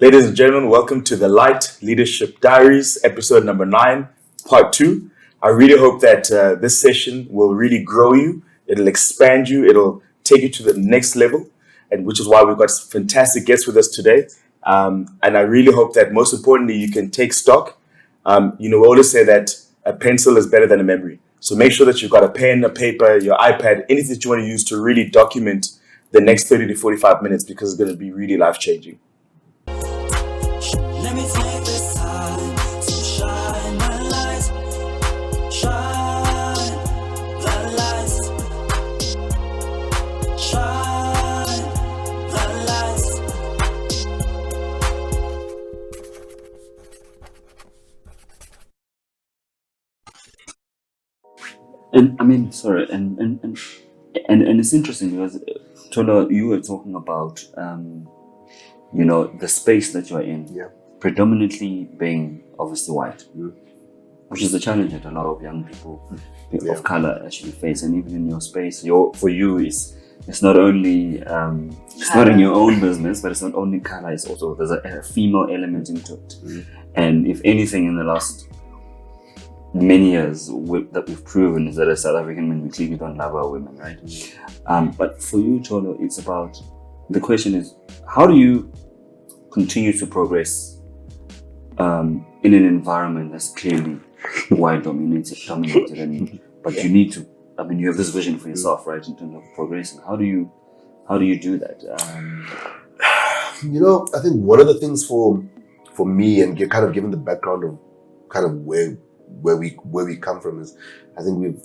Ladies and gentlemen, welcome to the Light Leadership Diaries, episode number 9, part 2. I really hope that this session will really grow you. It'll expand you. It'll take you to the next level, and which is why we've got some fantastic guests with us today. And I really hope that, most importantly, you can take stock. We always say that a pencil is better than a memory. So make sure that you've got a pen, a paper, your iPad, anything that you want to use to really document the next 30 to 45 minutes, because it's going to be really life-changing. Let me take this time to shine my light, shine the lights, shine the lights. And I mean, sorry, and it's interesting because Tola, you were talking about the space that you're in. Yeah. Predominantly being obviously white, which is a challenge that a lot of young people of color actually face. And even in your space, for you, it's not only it's not in your own business, but it's not only color. It's also there's a female element into it. And if anything, in the last many years that we've proven is that as South African men, we clearly don't love our women, right? But for you, Cholo, it's about, the question is, how do you continue to progress in an environment that's clearly white dominated, but you need to, you have this vision for yourself, right, in terms of progressing. How do you do that? I think one of the things for me, and you're kind of given the background of kind of where we come from, is I think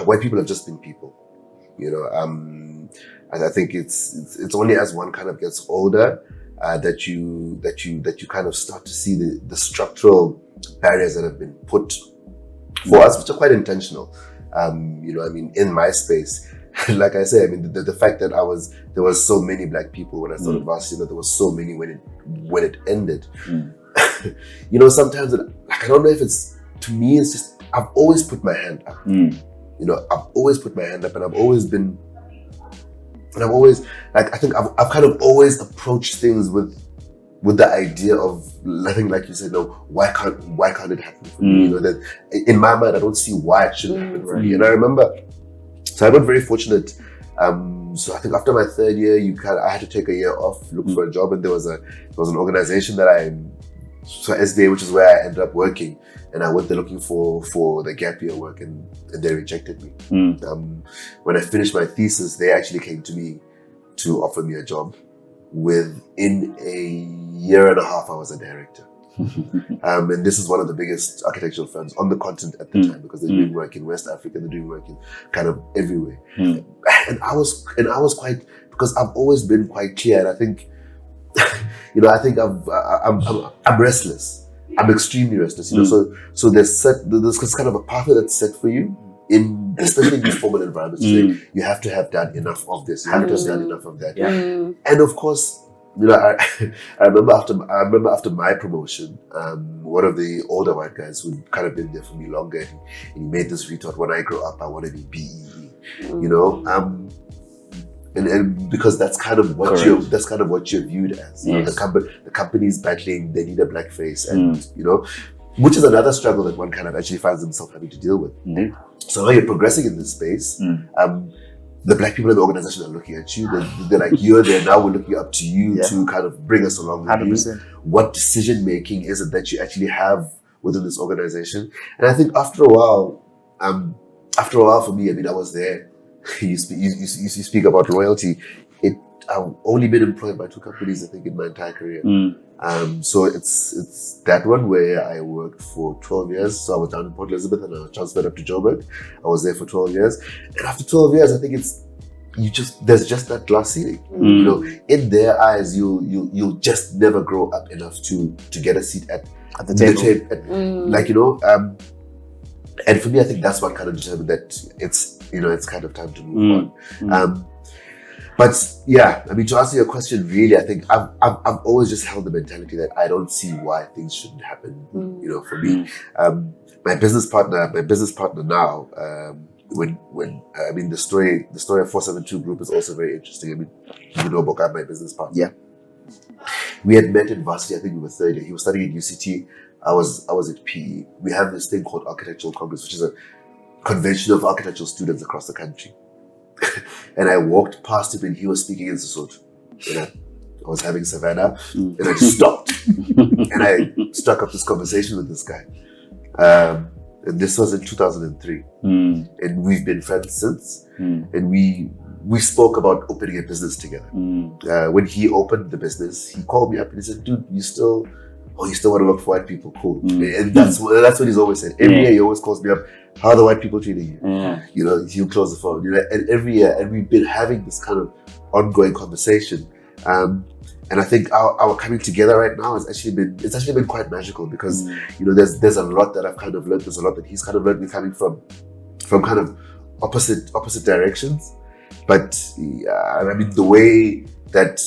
white people have just been people. And I think it's only as one kind of gets older that you kind of start to see the structural barriers that have been put for us, which are quite intentional. In my space, like I say, the fact that there was so many black people when I started varsity, there was so many when it ended. Sometimes I don't know if it's, to me, it's just, I've always put my hand up. I've always put my hand up, and I've always been, and I've always, I think I've kind of always approached things with the idea of, I think, like you said, no, why can't it happen for me? That in my mind, I don't see why it shouldn't happen for me. And I remember, so I got very fortunate. So I think after my third year, I had to take a year off, look for a job, and there was an organization that so SDA, which is where I ended up working, and I went there looking for the gap year work, and they rejected me. When I finished my thesis, they actually came to me to offer me a job. Within a year and a half, I was a director. And this is one of the biggest architectural firms on the continent at the time, because they're doing work in West Africa, they're doing work in kind of everywhere. And I was quite, because I've always been quite clear, and I think I think I'm restless. I'm extremely restless. So there's kind of a pathway that's set for you, especially in these formal environments. You have to have done enough of this. You have to have done enough of that. And of course, I remember after my promotion, one of the older white guys who'd kind of been there for me longer, and he made this retort: "When I grow up, I want to be BEE." And because that's kind of what you're viewed as. The company's battling, they need a black face, and which is another struggle that one kind of actually finds himself having to deal with. So now you're progressing in this space. The black people in the organization are looking at you. They're like, you're there now. We're looking up to you to kind of bring us along with 100%. You. What decision making is it that you actually have within this organization? And I think after a while for me, I was there. You speak about loyalty. I've only been employed by 2 companies, I think, in my entire career. So it's that one where I worked for 12 years. So I was down in Port Elizabeth and I was transferred up to Joburg. I was there for 12 years. And after 12 years, I think there's just that glass ceiling. In their eyes, you'll just never grow up enough to get a seat at the table. And for me, I think that's what kind of determined that it's kind of time to move on. But yeah, to answer your question, really, I think I've always just held the mentality that I don't see why things shouldn't happen. For me, my business partner now, the story of 472 Group is also very interesting. Boka, my business partner. Yeah. We had met in varsity. I think we were third year. He was studying at UCT. I was at PE. We have this thing called Architectural Congress, which is a convention of architectural students across the country. And I walked past him and he was speaking in Sesotho. You know, I was having Savannah and I just stopped. And I struck up this conversation with this guy. And this was in 2003. And we've been friends since. And we spoke about opening a business together. When he opened the business, he called me up and he said, dude, you still want to work for white people? Cool. And that's what he's always said. Every year he always calls me up, how are the white people treating you? You know, he'll close the phone. You know, and every year, and we've been having this kind of ongoing conversation. And I think our coming together right now has actually been quite magical because you know there's a lot that I've kind of learned. There's a lot that he's kind of learned. We're coming from kind of opposite directions, but I mean the way that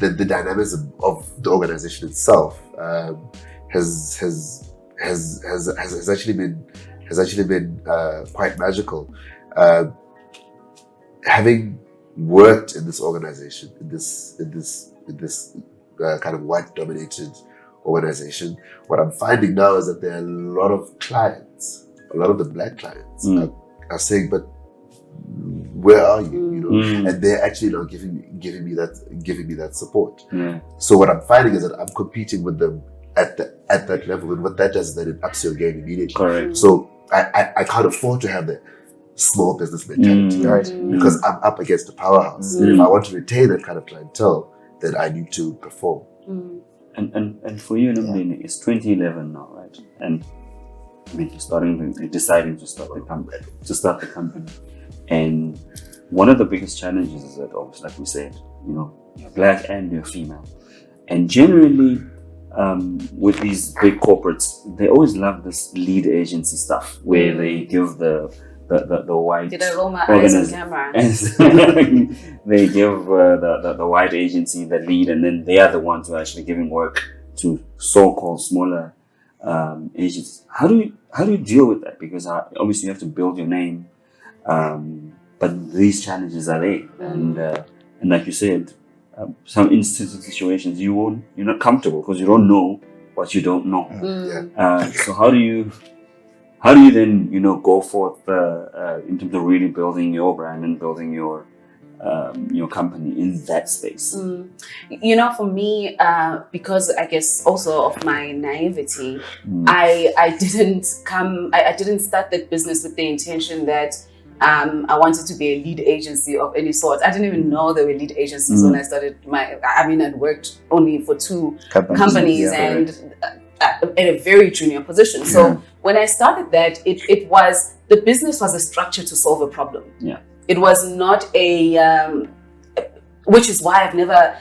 the dynamism of the organization itself has actually been quite magical. Having worked in this organization, in this kind of white-dominated organization, what I'm finding now is that there are a lot of clients, a lot of the black clients are saying, "But where are you?" You know, and they're actually now giving me that support. So what I'm finding is that I'm competing with them at that level, and what that does is that it ups your game immediately. Correct. So I can't afford to have that small business mentality, right? Because I'm up against a powerhouse, and if I want to retain that kind of clientele, then I need to perform. And for you, Nambini, it's 2011 now, right? And I mean, you're deciding to start the company. And one of the biggest challenges is that, obviously, like we said, you know, you're black and you're female. And generally, with these big corporates, they always love this lead agency stuff where they give the white. Did I roll my eyes on camera? They give the white agency the lead, and then they are the ones who are actually giving work to so-called smaller agencies. How do you deal with that? Because obviously you have to build your name, but these challenges are there, and like you said, some instances, situations you're not comfortable because you don't know what you don't know. So how do you then, you know, go forth in terms of really building your brand and building your company in that space? You know, for me, because I guess also of my naivety, I didn't start that business with the intention that I wanted to be a lead agency of any sort. I didn't even know there were lead agencies when I started I'd worked only for 2 companies and at a very junior position. So when I started that, it was, the business was a structure to solve a problem. It was not which is why I've never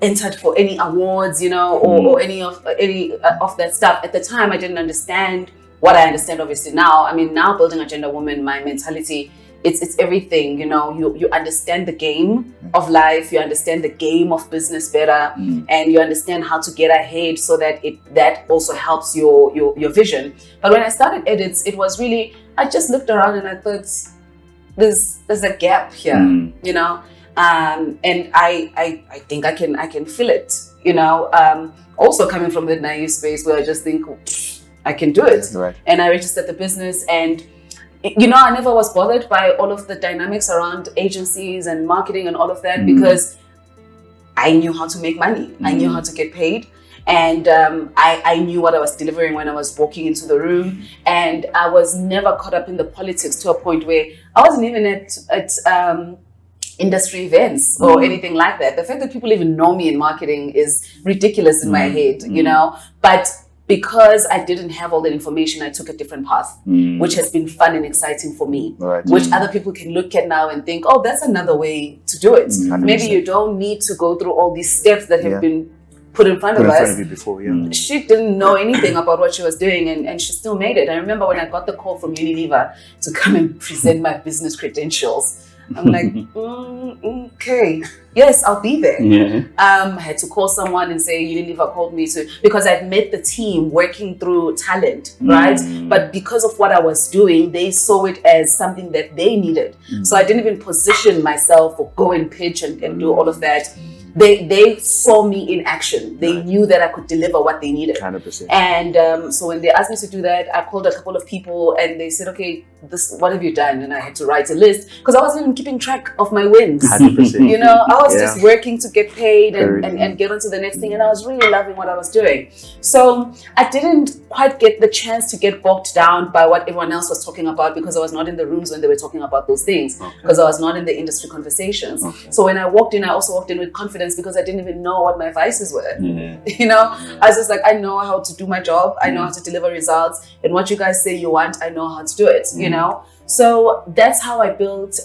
entered for any awards, you know, or any of that stuff. At the time, I didn't understand what I understand obviously now. I mean, now building Agenda Woman, my mentality, it's everything, you know, you understand the game of life, you understand the game of business better, and you understand how to get ahead so that that also helps your vision. But when I started Edits, it was really, I just looked around and I thought, there's a gap here, you know, and I think I can fill it, you know, also coming from the naive space where I just think, I can do it. Right. And I registered the business, and you know, I never was bothered by all of the dynamics around agencies and marketing and all of that because I knew how to make money. I knew how to get paid. And I knew what I was delivering when I was walking into the room. And I was never caught up in the politics to a point where I wasn't even at industry events or anything like that. The fact that people even know me in marketing is ridiculous in my head, you know. But because I didn't have all that information, I took a different path, which has been fun and exciting for me, which other people can look at now and think, oh, that's another way to do it. 100%. Maybe you don't need to go through all these steps that have been put in front of us. Before, She didn't know anything about what she was doing, and she still made it. I remember when I got the call from Unilever to come and present my business credentials. I'm like, okay, yes, I'll be there. I had to call someone and say, Unilever called me because I'd met the team working through talent, right? But because of what I was doing, they saw it as something that they needed. So I didn't even position myself or go and pitch and do all of that. They saw me in action. They knew that I could deliver what they needed. 100%. And so when they asked me to do that, I called a couple of people and they said, okay, what have you done? And I had to write a list because I wasn't even keeping track of my wins. 100%. You know, I was Yeah. just working to get paid Very and get on to the next thing. And I was really loving what I was doing. So I didn't quite get the chance to get bogged down by what everyone else was talking about because I was not in the rooms when they were talking about those things, because I was not in the industry conversations. So when I walked in, I also walked in with confidence because I didn't even know what my vices were. You know, I was just like, I know how to do my job. I know how to deliver results. And what you guys say you want, I know how to do it, you know? So that's how I built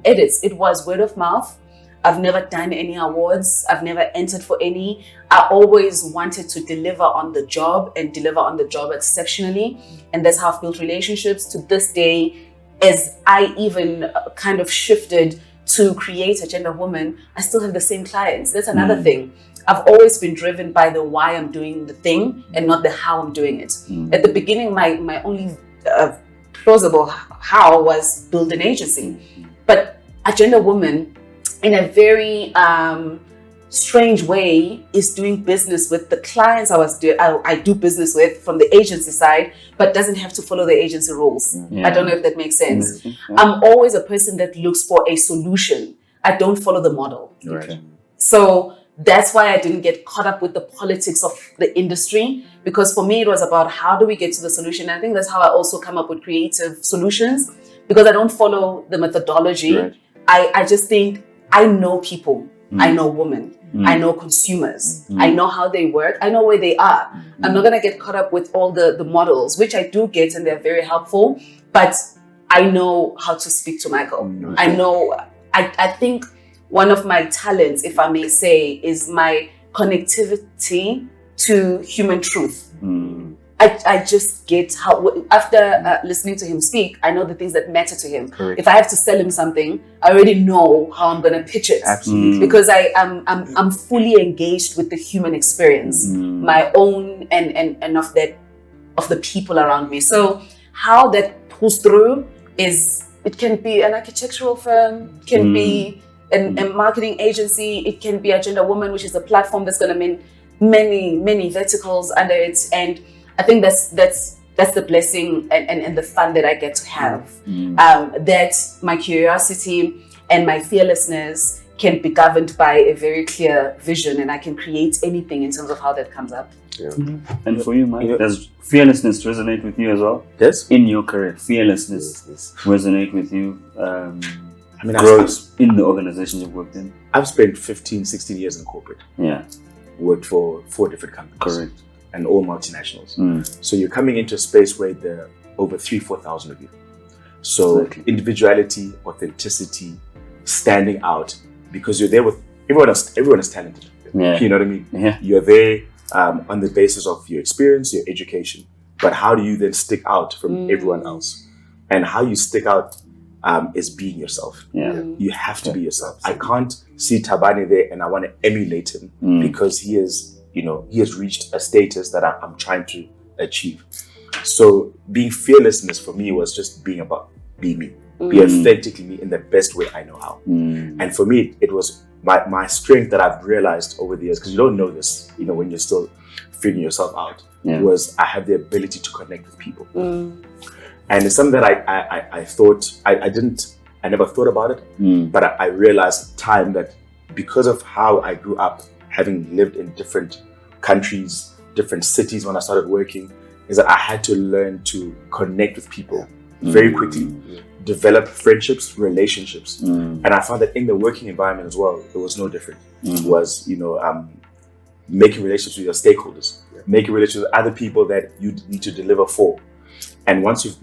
Edits. It was word of mouth. I've never done any awards. I've never entered for any. I always wanted to deliver on the job and deliver on the job exceptionally. And that's how I've built relationships to this day. As I even kind of shifted to create Agenda Woman, I still have the same clients. That's another thing. I've always been driven by the why I'm doing the thing and not the how I'm doing it. At the beginning, my only plausible how was build an agency. But Agenda Woman, in a very strange way, is doing business with the clients I do business with from the agency side, but doesn't have to follow the agency rules. I don't know if that makes sense. I'm always a person that looks for a solution. I don't follow the model. Right. So that's why I didn't get caught up with the politics of the industry, because for me it was about how do we get to the solution. And I think that's how I also come up with creative solutions, because I don't follow the methodology. Right. I just think I know people, I know women, I know consumers, I know how they work, I know where they are. I'm not gonna get caught up with all the models, which I do get and they're very helpful, but I know how to speak to Michael. I know, I think one of my talents, if I may say, is my connectivity to human truth. I just get how, after listening to him speak, I know the things that matter to him. Correct. If I have to sell him something, I already know how I'm going to pitch it. Absolutely. Because I'm fully engaged with the human experience, my own and of the people around me. So how that pulls through is, it can be an architectural firm, it can be a marketing agency, it can be Agenda Woman, which is a platform that's going to mean many verticals under it. And I think that's the blessing and the fun that I get to have. That my curiosity and my fearlessness can be governed by a very clear vision, and I can create anything in terms of how that comes up. And for you, Mike, does fearlessness resonate with you as well? Yes. In your career, fearlessness resonate with you? I mean, Growth in the organizations you've worked in? I've spent 15, 16 years in corporate. Yeah. Worked for 4 different companies. Correct. And all multinationals. So you're coming into a space where there are over 3,000-4,000 of you. So individuality, authenticity, standing out, because you're there with everyone else. Everyone is talented. Yeah. You know what I mean? Yeah. You're there on the basis of your experience, your education. But how do you then stick out from everyone else? And how you stick out is being yourself. Yeah. You have to be yourself. I can't see Tabane there and I want to emulate him because he has reached a status that I'm trying to achieve. So being fearlessness for me was just be me. Be authentically me in the best way I know how. And for me, it was my strength that I've realized over the years, because you don't know this, when you're still figuring yourself out, was I have the ability to connect with people. And it's something that I thought, I never thought about it, but I realized time that because of how I grew up, having lived in different countries, different cities when I started working, is that I had to learn to connect with people very quickly, develop friendships, relationships. And I found that in the working environment as well, it was no different. It was, making relationships with your stakeholders, making relationships with other people that you need to deliver for. And once you've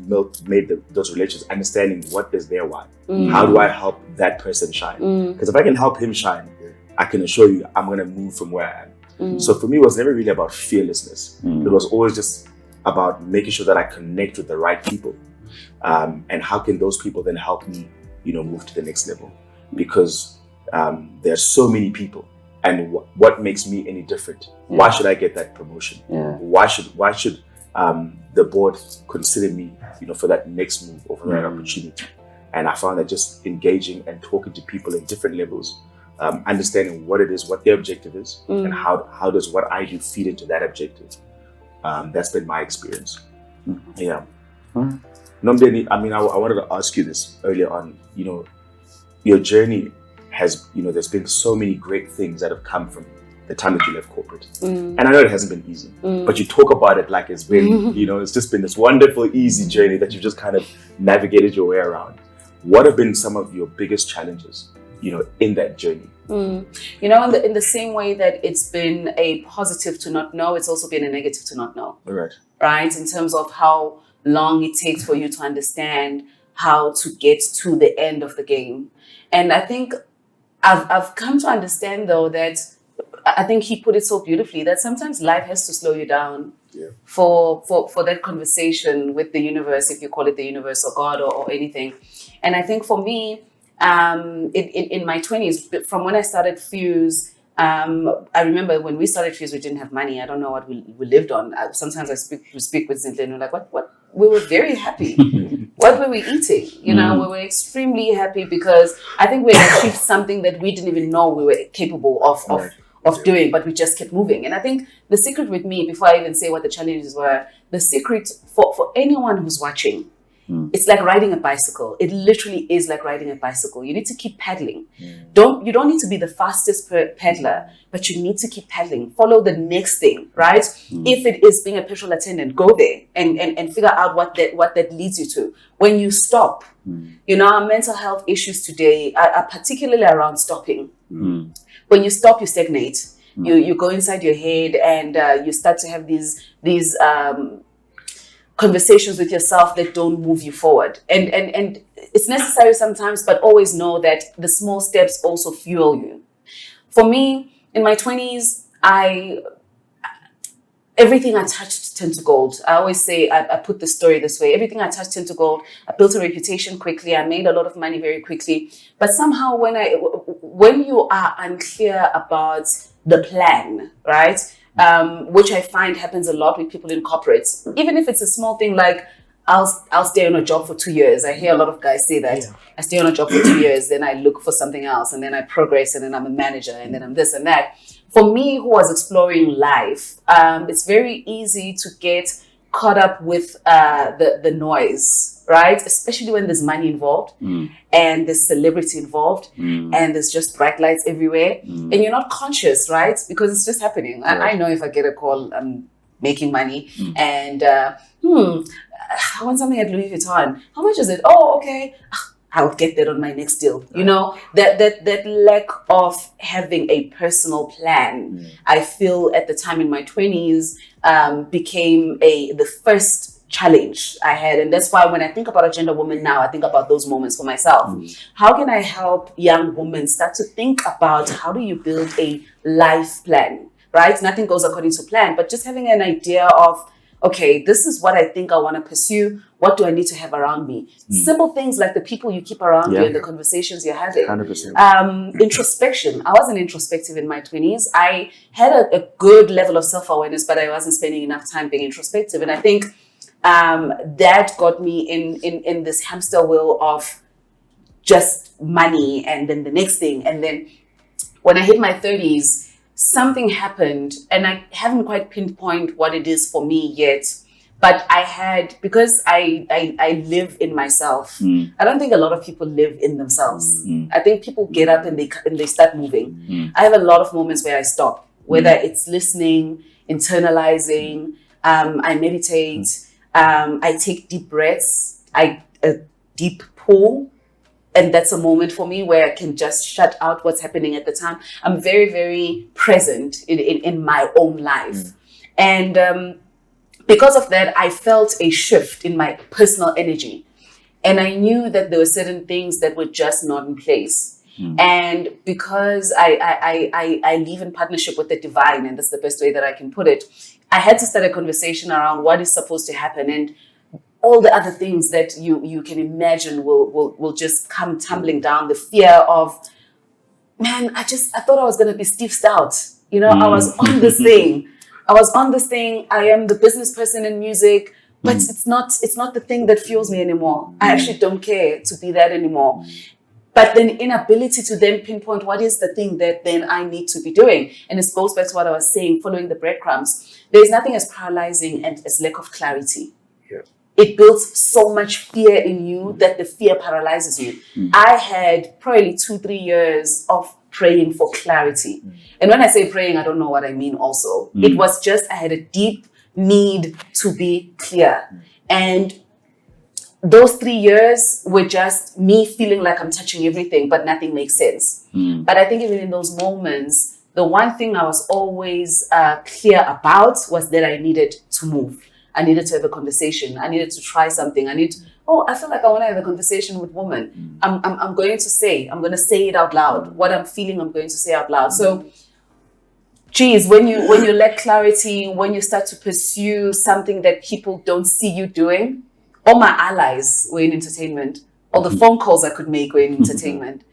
made those relationships, understanding what is their why. How do I help that person shine? Because if I can help him shine, I can assure you I'm going to move from where I am. So for me, it was never really about fearlessness. It was always just about making sure that I connect with the right people. And how can those people then help me, move to the next level? Because there are so many people. And what makes me any different? Why should I get that promotion? Why should the board consider me, for that next move or for that opportunity? And I found that just engaging and talking to people at different levels understanding what it is, what their objective is, and how does what I do feed into that objective. That's been my experience. Yeah. Nombeni, I mean, I wanted to ask you this earlier on. You know, your journey has, you know, there's been so many great things that have come from the time that you left corporate. And I know it hasn't been easy, but you talk about it like it's been, you know, it's just been this wonderful, easy journey that you've just kind of navigated your way around. What have been some of your biggest challenges, you know, in that journey? You know, in the same way that it's been a positive to not know, it's also been a negative to not know. Right? In terms of how long it takes for you to understand how to get to the end of the game. And I think I've come to understand, though, that I think he put it so beautifully, that sometimes life has to slow you down for that conversation with the universe, if you call it the universe or God or anything. And I think for me, in my 20s, from when I started Fuse, I remember when we started Fuse, we didn't have money. I don't know what we lived on. Sometimes I speak with Zintle and we're like, what? We were very happy. What were we eating? You know, we were extremely happy because I think we had achieved something that we didn't even know we were capable of doing, but we just kept moving. And I think the secret with me, before I even say what the challenges were, the secret for anyone who's watching, it's like riding a bicycle. It literally is like riding a bicycle. You need to keep pedaling. You don't need to be the fastest peddler, but you need to keep pedaling. Follow the next thing, right? If it is being a petrol attendant, go there and figure out what that leads you to. When you stop, you know, our mental health issues today are particularly around stopping. When you stop, you stagnate. You go inside your head and you start to have these conversations with yourself that don't move you forward. And it's necessary sometimes, but always know that the small steps also fuel you. For me, in my 20s, everything I touched turned to gold. I always say, I put the story this way: everything I touched turned to gold. I built a reputation quickly. I made a lot of money very quickly. But somehow when you are unclear about the plan, right? Which I find happens a lot with people in corporates. Even if it's a small thing like, I'll stay on a job for 2 years. I hear a lot of guys say that. I stay on a job for 2 years, then I look for something else, and then I progress, and then I'm a manager, and then I'm this and that. For me, who was exploring life, it's very easy to get caught up with the noise, right? Especially when there's money involved and there's celebrity involved and there's just bright lights everywhere and you're not conscious, right? Because it's just happening. I know if I get a call, I'm making money and I want something at Louis Vuitton. How much is it? Oh, okay. I'll get that on my next deal. You know, that lack of having a personal plan, I feel at the time in my 20s became the first challenge I had. And that's why when I think about a gender woman now, I think about those moments for myself. How can I help young women start to think about how do you build a life plan, right? Nothing goes according to plan, but just having an idea of, okay, this is what I think I want to pursue. What do I need to have around me? Simple things like the people you keep around you and the conversations you're having. 100%. Introspection. I wasn't introspective in my 20s. I had a good level of self-awareness, but I wasn't spending enough time being introspective. And I think that got me in this hamster wheel of just money and then the next thing. And then when I hit my 30s, something happened, and I haven't quite pinpointed what it is for me yet. But I had, because I live in myself. I don't think a lot of people live in themselves. I think people get up and they start moving. I have a lot of moments where I stop, whether it's listening, internalizing, I meditate, I take deep breaths, a deep pull. And that's a moment for me where I can just shut out what's happening at the time. I'm very, very present in my own life. And because of that, I felt a shift in my personal energy. And I knew that there were certain things that were just not in place. And because I live in partnership with the divine, and that's the best way that I can put it, I had to start a conversation around what is supposed to happen. And all the other things that you can imagine will just come tumbling down. The fear of, man, I thought I was going to be Steve Stout. You know, I was on this thing. I am the business person in music, but it's not the thing that fuels me anymore. I actually don't care to be that anymore. but then inability to then pinpoint what is the thing that then I need to be doing. And it goes back to what I was saying, following the breadcrumbs. There's nothing as paralyzing as lack of clarity. It builds so much fear in you that the fear paralyzes you. I had probably 2-3 years of praying for clarity. And when I say praying, I don't know what I mean also. It was just, I had a deep need to be clear. And those 3 years were just me feeling like I'm touching everything, but nothing makes sense. But I think even in those moments, the one thing I was always clear about was that I needed to move. I needed to have a conversation. I needed to try something. I feel like I want to have a conversation with women. I'm going to say it out loud. What I'm feeling, I'm going to say out loud. So, geez, when you lack clarity, when you start to pursue something that people don't see you doing, all my allies were in entertainment. All the phone calls I could make were in entertainment.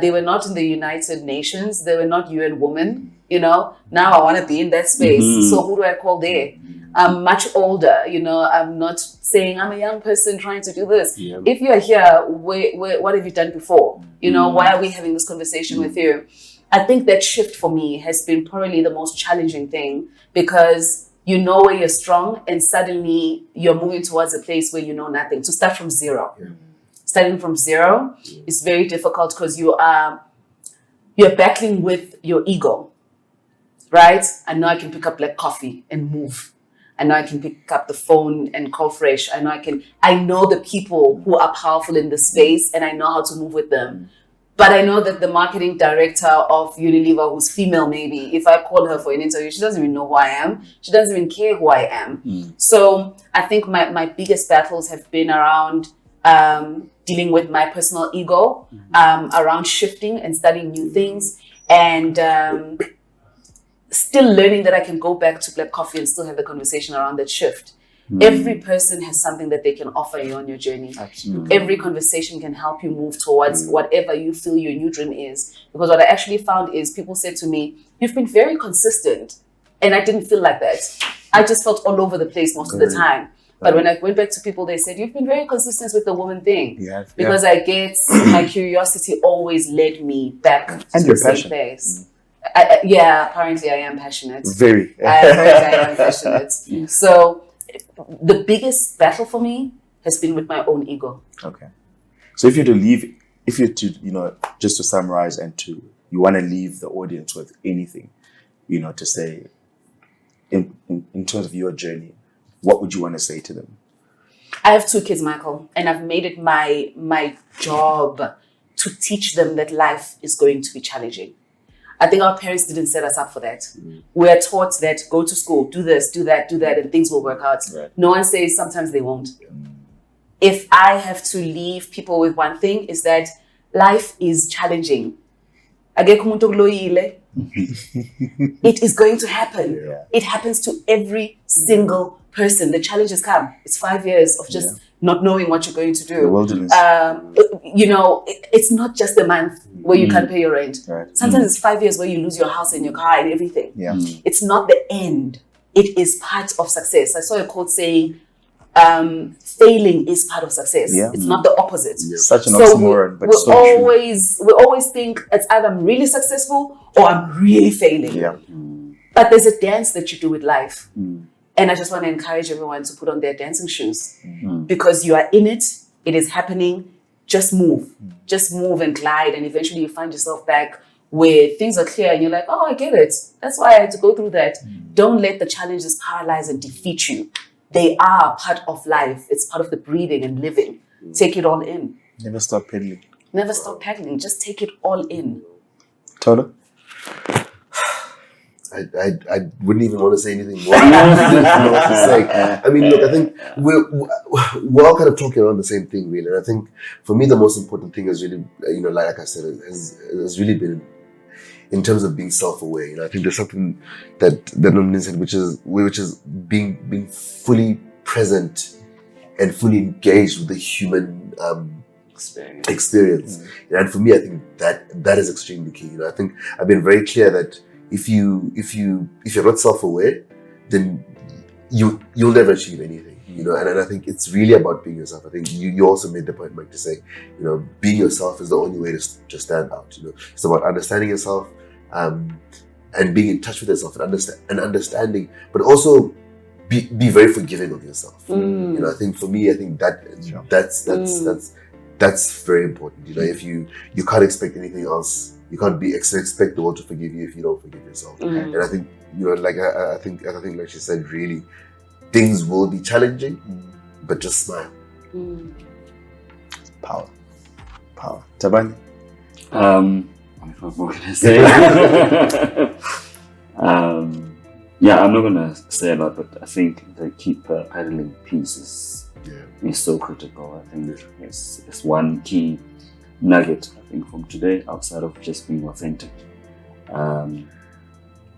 They were not in the United Nations. They were not UN Women. Now I want to be in that space. So who do I call there? I'm much older. I'm not saying I'm a young person trying to do this. Yeah. If you're here, what have you done before? Why are we having this conversation with you? I think that shift for me has been probably the most challenging thing, because you know where you're strong and suddenly you're moving towards a place where you know nothing. To start from zero. Yeah. Starting from zero is very difficult, because you're battling with your ego, right? I know I can pick up black coffee and move. I know I can pick up the phone and call fresh. I know the people who are powerful in the space, and I know how to move with them. But I know that the marketing director of Unilever, who's female maybe, if I call her for an interview, she doesn't even know who I am. She doesn't even care who I am. So I think my biggest battles have been around dealing with my personal ego, around shifting and studying new things, and still learning that I can go back to black coffee and still have the conversation around that shift. Every person has something that they can offer you on your journey. Absolutely. Every conversation can help you move towards whatever you feel your new dream is. Because what I actually found is people said to me, "You've been very consistent." And I didn't feel like that. I just felt all over the place most of the time. But when I went back to people, they said, "You've been very consistent with the woman thing." Because I guess my curiosity always led me back to the same place. Apparently I am passionate. Apparently I am passionate. So the biggest battle for me has been with my own ego. Okay. So if you're to, just to summarize, and you want to leave the audience with anything, to say in terms of your journey, what would you want to say to them? I have 2 kids, Michael, and I've made it my job to teach them that life is going to be challenging. I think our parents didn't set us up for that. We are taught that go to school, do this, do that, and things will work out. Right. No one says sometimes they won't. If I have to leave people with one thing, is that life is challenging. It is going to happen. Yeah. It happens to every single person. The challenges come. It's 5 years of just not knowing what you're going to do. The wilderness. It's not just a month where you can't pay your rent. Right. Sometimes it's 5 years where you lose your house and your car and everything. Yeah. It's not the end. It is part of success. I saw a quote saying, failing is part of success. Yeah. It's not the opposite. Yeah. Such an oxymoron, but so true. We always think it's either I'm really successful or I'm really failing. Yeah. But there's a dance that you do with life. And I just want to encourage everyone to put on their dancing shoes, because you are in it. It is happening. Just move. Just move and glide. And eventually you find yourself back where things are clear and you're like, oh, I get it. That's why I had to go through that. Don't let the challenges paralyze and defeat you. They are part of life. It's part of the breathing and living. Take it all in. Never stop pedaling. Never stop pedaling. Just take it all in. Tola? I wouldn't even want to say anything more. I don't know what to say. I mean, look, I think we're all kind of talking around the same thing, really. And I think for me, the most important thing is really, like I said, has really been in terms of being self-aware. I think there's something that Nonini said, which is being fully present and fully engaged with the human experience. And for me, I think that is extremely key. I think I've been very clear that if you're not self-aware, then you'll never achieve anything. You know, and I think it's really about being yourself. I think you also made the point, Mike, to say, you know, being yourself is the only way to stand out. You know, it's about understanding yourself, and being in touch with yourself and understanding, but also be very forgiving of yourself. You know, I think for me, I think that's very important. You know, if you can't expect anything else, you can't expect the world to forgive you if you don't forgive yourself. And I think, you know, like I think like she said, really, things will be challenging, but just smile. Power. Tabani? What can I say? Yeah, I'm not gonna say a lot, but I think the keep pedaling piece is so critical. I think it's one key nugget, I think, from today, outside of just being authentic, and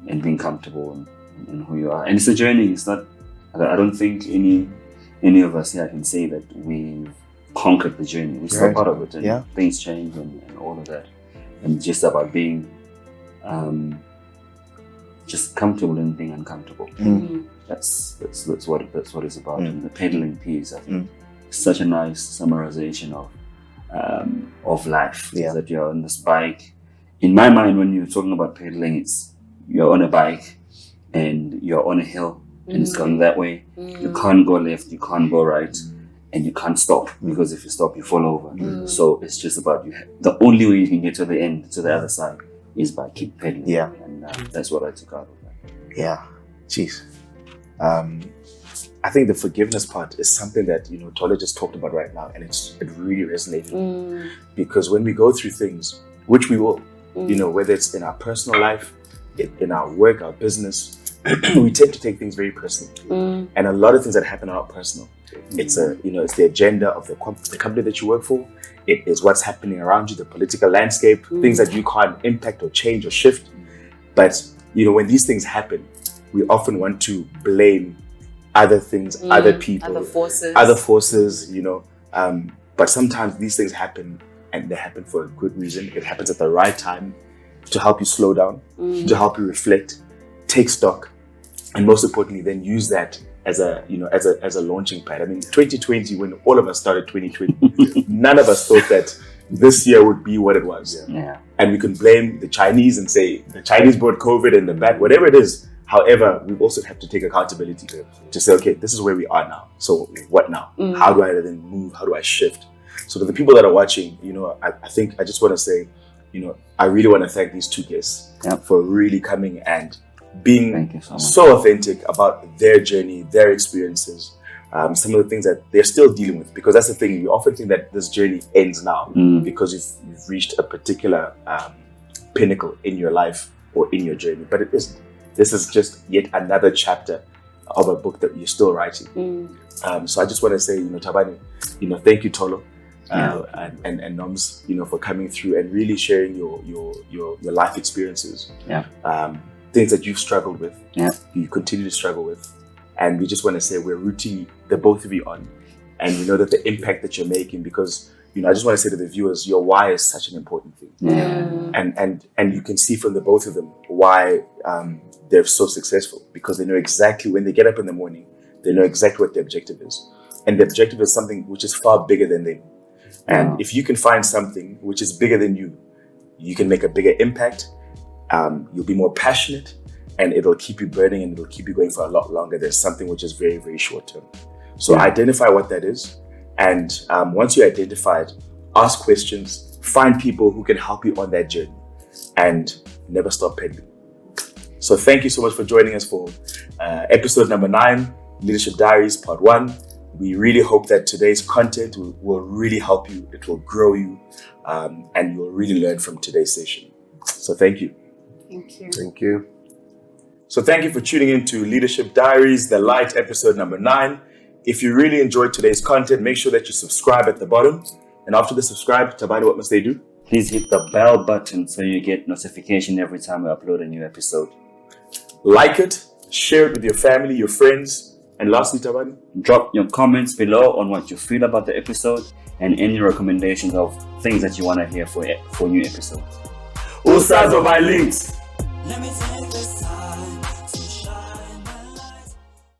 being comfortable in who you are. And it's a journey. It's not. I don't think any of us here can say that we've conquered the journey. We're still part of it, and things change and all of that. And it's just about being just comfortable in being uncomfortable. That's what it's about. And the pedaling piece, I think, is such a nice summarization of life. Is that you're on this bike. In my mind, when you're talking about pedaling, it's you're on a bike and you're on a hill and it's going that way. You can't go left, you can't go right, and you can't stop, because if you stop, you fall over. So it's just about the only way you can get to the end, to the other side, is by keep pedaling. And that's what I took out of that. Yeah, jeez. I think the forgiveness part is something that, you know, Tole just talked about right now, and it really resonated because when we go through things, which we will, you know, whether it's in our personal life, in our work, our business, we tend to take things very personally, and a lot of things that happen are not personal. It's it's the agenda of the company that you work for. It is what's happening around you, the political landscape, things that you can't impact or change or shift. But, you know, when these things happen, we often want to blame other things, other people, other forces, you know. But sometimes these things happen, and they happen for a good reason. It happens at the right time to help you slow down, to help you reflect, take stock, and most importantly, then use that as a launching pad. I mean, 2020, when all of us started 2020, none of us thought that this year would be what it was. And we can blame the Chinese and say the Chinese brought COVID and the bad, whatever it is. However, we also have to take accountability to say, okay, this is where we are now. So what now? How do I then move? How do I shift? So to the people that are watching, you know, I think I just want to say, you know, I really want to thank these two guests for really coming and being so authentic about their journey, their experiences, some of the things that they're still dealing with. Because that's the thing, we often think that this journey ends now because you've reached a particular pinnacle in your life or in your journey, but it isn't. This is just yet another chapter of a book that you're still writing. So I just want to say, you know, Tabani, you know, thank you, Tolo, and Noms, you know, for coming through and really sharing your life experiences. Things that you've struggled with, you continue to struggle with, and we just want to say we're rooting the both of you on, and we know that the impact that you're making, because, you know, I just want to say to the viewers, your why is such an important thing, and you can see from the both of them why they're so successful, because they know exactly when they get up in the morning, they know exactly what the objective is, and the objective is something which is far bigger than them. And if you can find something which is bigger than you, you can make a bigger impact. You'll be more passionate, and it'll keep you burning, and it'll keep you going for a lot longer. There's something which is very, very short term. So identify what that is. And once you identify it, ask questions, find people who can help you on that journey, and never stop pedaling. So thank you so much for joining us for episode number 9, Leadership Diaries Part 1. We really hope that today's content will really help you. It will grow you, and you'll really learn from today's session. So thank you. Thank you. Thank you. So thank you for tuning in to Leadership Diaries, the Light, episode number 9. If you really enjoyed today's content, make sure that you subscribe at the bottom. And after the subscribe, Tabani, what must they do? Please hit the bell button so you get notification every time we upload a new episode. Like it, share it with your family, your friends, and lastly, Tabani, drop your comments below on what you feel about the episode and any recommendations of things that you want to hear for new episodes. Usazo by links. Let me tell